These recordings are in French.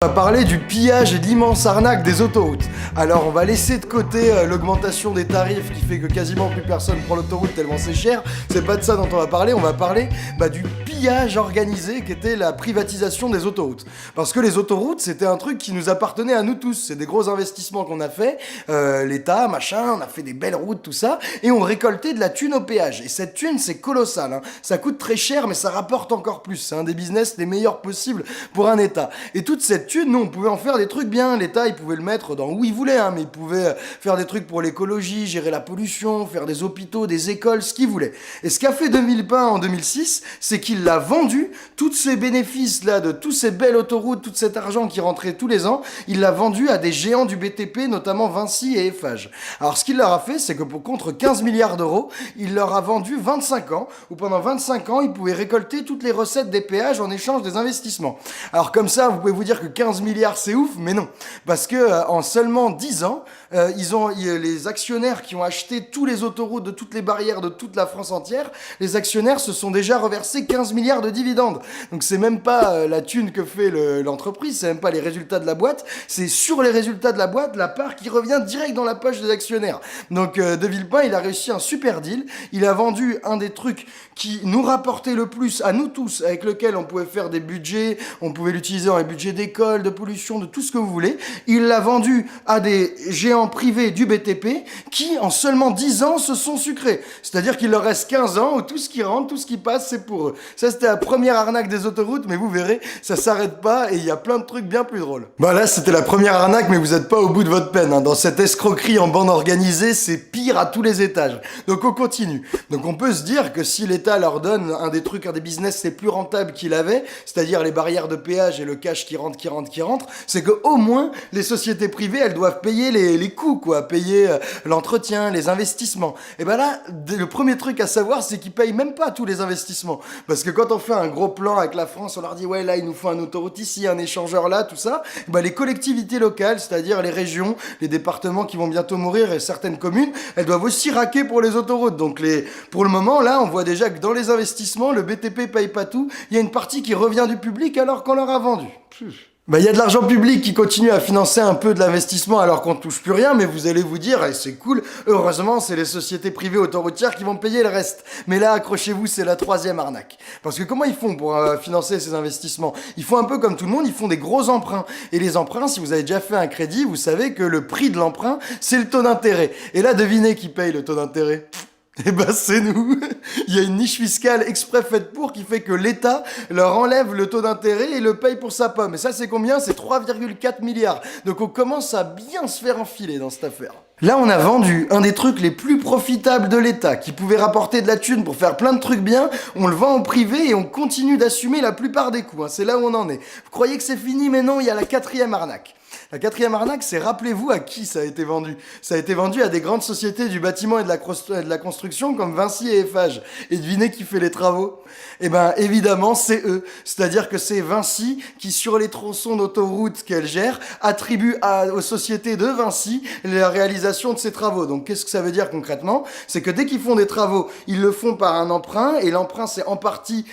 On va parler du pillage et de l'immense arnaque des autoroutes. Alors on va laisser de côté l'augmentation des tarifs qui fait que quasiment plus personne prend l'autoroute tellement c'est cher. C'est pas de ça dont on va parler du pillage organisé qu'était la privatisation des autoroutes. Parce que les autoroutes c'était un truc qui nous appartenait à nous tous. C'est des gros investissements qu'on a fait, l'État, machin, on a fait des belles routes, tout ça, et on récoltait de la thune au péage. Et cette thune c'est colossal, hein. Ça coûte très cher mais ça rapporte encore plus. C'est un des business les meilleurs possibles pour un État. Et toute cette thune, nous on pouvait en faire des trucs bien. L'État il pouvait le mettre dans où il voulait, hein, mais il pouvait faire des trucs pour l'écologie, gérer la pollution, faire des hôpitaux, des écoles, ce qu'il voulait. Et ce qu'a fait 2001 en 2006, c'est qu'il a vendu tous ces bénéfices là, de tous ces belles autoroutes, tout cet argent qui rentrait tous les ans, il l'a vendu à des géants du BTP, notamment Vinci et Eiffage. Alors ce qu'il leur a fait, c'est que pour contre 15 milliards d'euros, il leur a vendu 25 ans, où pendant 25 ans, ils pouvaient récolter toutes les recettes des péages en échange des investissements. Alors comme ça, vous pouvez vous dire que 15 milliards c'est ouf, mais non. Parce que en seulement 10 ans, les actionnaires qui ont acheté tous les autoroutes de toutes les barrières de toute la France entière, les actionnaires se sont déjà reversés 15 milliards de dividendes. Donc c'est même pas la thune que fait l'entreprise, c'est même pas les résultats de la boîte, c'est sur les résultats de la boîte, la part qui revient direct dans la poche des actionnaires. Donc De Villepin, il a réussi un super deal, il a vendu un des trucs qui nous rapportait le plus à nous tous, avec lequel on pouvait faire des budgets, on pouvait l'utiliser dans les budgets d'école, de pollution, de tout ce que vous voulez. Il l'a vendu à des géants privés du BTP qui, en seulement 10 ans, se sont sucrés. C'est-à-dire qu'il leur reste 15 ans où tout ce qui rentre, tout ce qui passe, c'est pour eux. Ça, c'était la première arnaque des autoroutes, mais vous verrez, ça s'arrête pas et il y a plein de trucs bien plus drôles. Bah là, c'était la première arnaque, mais vous êtes pas au bout de votre peine, hein. Dans cette escroquerie en bande organisée, c'est pire à tous les étages. Donc on continue. Donc on peut se dire que si l'État leur donne un des business les plus rentables qu'il avait, c'est-à-dire les barrières de péage et le cash qui rentre, c'est que au moins les sociétés privées elles doivent payer les coûts, quoi, payer l'entretien, les investissements. Et ben là, le premier truc à savoir, c'est qu'ils payent même pas tous les investissements, parce que quand on fait un gros plan avec la France, on leur dit ouais là il nous faut un autoroute ici, un échangeur là, tout ça. Et ben les collectivités locales, c'est-à-dire les régions, les départements qui vont bientôt mourir et certaines communes, elles doivent aussi raquer pour les autoroutes. Donc pour le moment là, on voit déjà que dans les investissements, le BTP paye pas tout. Il y a une partie qui revient du public alors qu'on leur a vendu. Il y a de l'argent public qui continue à financer un peu de l'investissement alors qu'on touche plus rien, mais vous allez vous dire, c'est cool, heureusement c'est les sociétés privées autoroutières qui vont payer le reste. Mais là, accrochez-vous, c'est la troisième arnaque. Parce que comment ils font pour financer ces investissements? Ils font un peu comme tout le monde, ils font des gros emprunts. Et les emprunts, si vous avez déjà fait un crédit, vous savez que le prix de l'emprunt, c'est le taux d'intérêt. Et là, devinez qui paye le taux d'intérêt? Eh ben c'est nous. Il y a une niche fiscale exprès faite pour qui fait que l'État leur enlève le taux d'intérêt et le paye pour sa pomme. Et ça c'est combien? C'est 3,4 milliards. Donc on commence à bien se faire enfiler dans cette affaire. Là, on a vendu un des trucs les plus profitables de l'État, qui pouvait rapporter de la thune pour faire plein de trucs bien. On le vend au privé et on continue d'assumer la plupart des coûts, hein. C'est là où on en est. Vous croyez que c'est fini, mais non, il y a la quatrième arnaque. La quatrième arnaque, c'est, rappelez-vous à qui ça a été vendu. Ça a été vendu à des grandes sociétés du bâtiment et de la construction comme Vinci et Eiffage. Et devinez qui fait les travaux? Eh ben, évidemment, c'est eux. C'est-à-dire que c'est Vinci qui, sur les tronçons d'autoroute qu'elle gère, attribue aux sociétés de Vinci la réalisation de ces travaux. Donc, qu'est-ce que ça veut dire concrètement? C'est que dès qu'ils font des travaux, ils le font par un emprunt, et l'emprunt, c'est en partie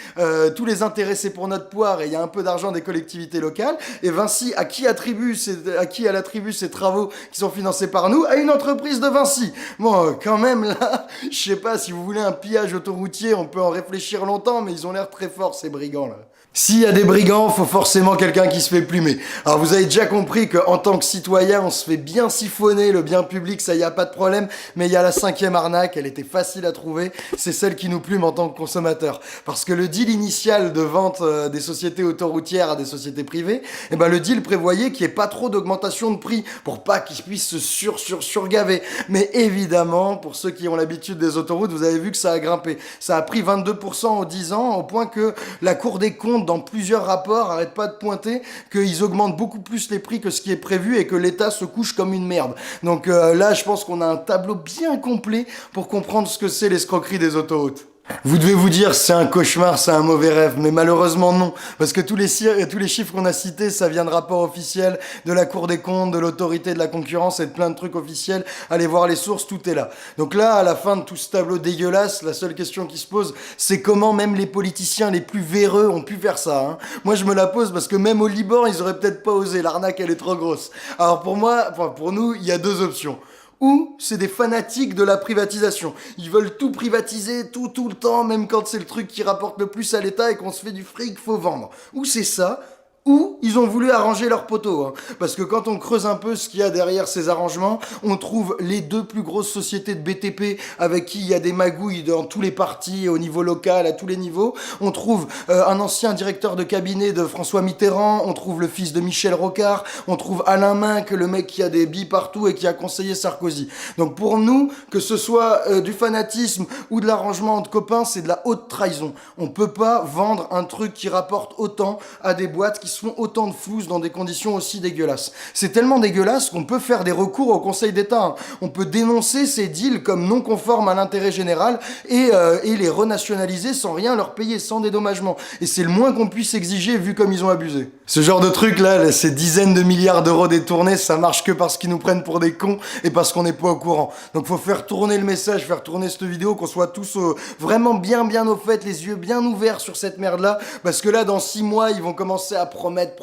tous les intérêts, c'est pour notre poire, et il y a un peu d'argent des collectivités locales. Et Vinci, à qui elle attribue ces travaux qui sont financés par nous? À une entreprise de Vinci. Bon, quand même, là, je sais pas, si vous voulez un pillage autoroutier, on peut en réfléchir longtemps, mais ils ont l'air très forts, ces brigands, là. S'il y a des brigands, faut forcément quelqu'un qui se fait plumer. Alors vous avez déjà compris qu'en tant que citoyen, on se fait bien siphonner le bien public, ça y a pas de problème, mais il y a la cinquième arnaque, elle était facile à trouver, c'est celle qui nous plume en tant que consommateur. Parce que le deal initial de vente des sociétés autoroutières à des sociétés privées, eh ben le deal prévoyait qu'il n'y ait pas trop d'augmentation de prix, pour pas qu'ils puissent se surgaver. Mais évidemment, pour ceux qui ont l'habitude des autoroutes, vous avez vu que ça a grimpé. Ça a pris 22% en 10 ans, au point que la Cour des comptes dans plusieurs rapports arrête pas de pointer qu'ils augmentent beaucoup plus les prix que ce qui est prévu et que l'État se couche comme une merde. Donc là, je pense qu'on a un tableau bien complet pour comprendre ce que c'est l'escroquerie des autoroutes. Vous devez vous dire, c'est un cauchemar, c'est un mauvais rêve, mais malheureusement non, parce que tous les chiffres qu'on a cités, ça vient de rapports officiels, de la Cour des comptes, de l'autorité de la concurrence et de plein de trucs officiels. Allez voir les sources, tout est là. Donc là, à la fin de tout ce tableau dégueulasse, la seule question qui se pose, c'est comment même les politiciens les plus véreux ont pu faire ça, hein. Moi, je me la pose parce que même au Liban, ils auraient peut-être pas osé, l'arnaque, elle est trop grosse. Alors pour moi, enfin pour nous, il y a deux options. Ou c'est des fanatiques de la privatisation. Ils veulent tout privatiser, tout le temps, même quand c'est le truc qui rapporte le plus à l'État et qu'on se fait du fric, faut vendre. Ou c'est ça, ou ils ont voulu arranger leurs poteaux, hein. Parce que quand on creuse un peu ce qu'il y a derrière ces arrangements, on trouve les deux plus grosses sociétés de BTP avec qui il y a des magouilles dans tous les partis, au niveau local, à tous les niveaux. On trouve un ancien directeur de cabinet de François Mitterrand, on trouve le fils de Michel Rocard, on trouve Alain Minc, le mec qui a des billes partout et qui a conseillé Sarkozy. Donc pour nous, que ce soit du fanatisme ou de l'arrangement entre copains, c'est de la haute trahison. On peut pas vendre un truc qui rapporte autant à des boîtes qui se font autant de flouze dans des conditions aussi dégueulasses. C'est tellement dégueulasse qu'on peut faire des recours au Conseil d'État, hein. On peut dénoncer ces deals comme non conformes à l'intérêt général et les renationaliser sans rien leur payer, sans dédommagement. Et c'est le moins qu'on puisse exiger vu comme ils ont abusé. Ce genre de truc là, ces dizaines de milliards d'euros détournés, ça marche que parce qu'ils nous prennent pour des cons et parce qu'on n'est pas au courant. Donc faut faire tourner le message, faire tourner cette vidéo, qu'on soit tous vraiment bien au fait, les yeux bien ouverts sur cette merde là, parce que là dans 6 mois ils vont commencer à promettre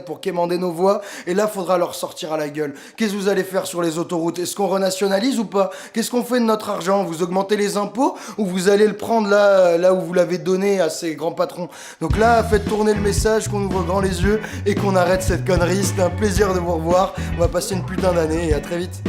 pour quémander nos voix, et là faudra leur sortir à la gueule. Qu'est-ce que vous allez faire sur les autoroutes? Est-ce qu'on renationalise ou pas? Qu'est-ce qu'on fait de notre argent? Vous augmentez les impôts ou vous allez le prendre là où vous l'avez donné à ces grands patrons? Donc là, faites tourner le message, qu'on ouvre grand les yeux et qu'on arrête cette connerie. C'était un plaisir de vous revoir. On va passer une putain d'année et à très vite.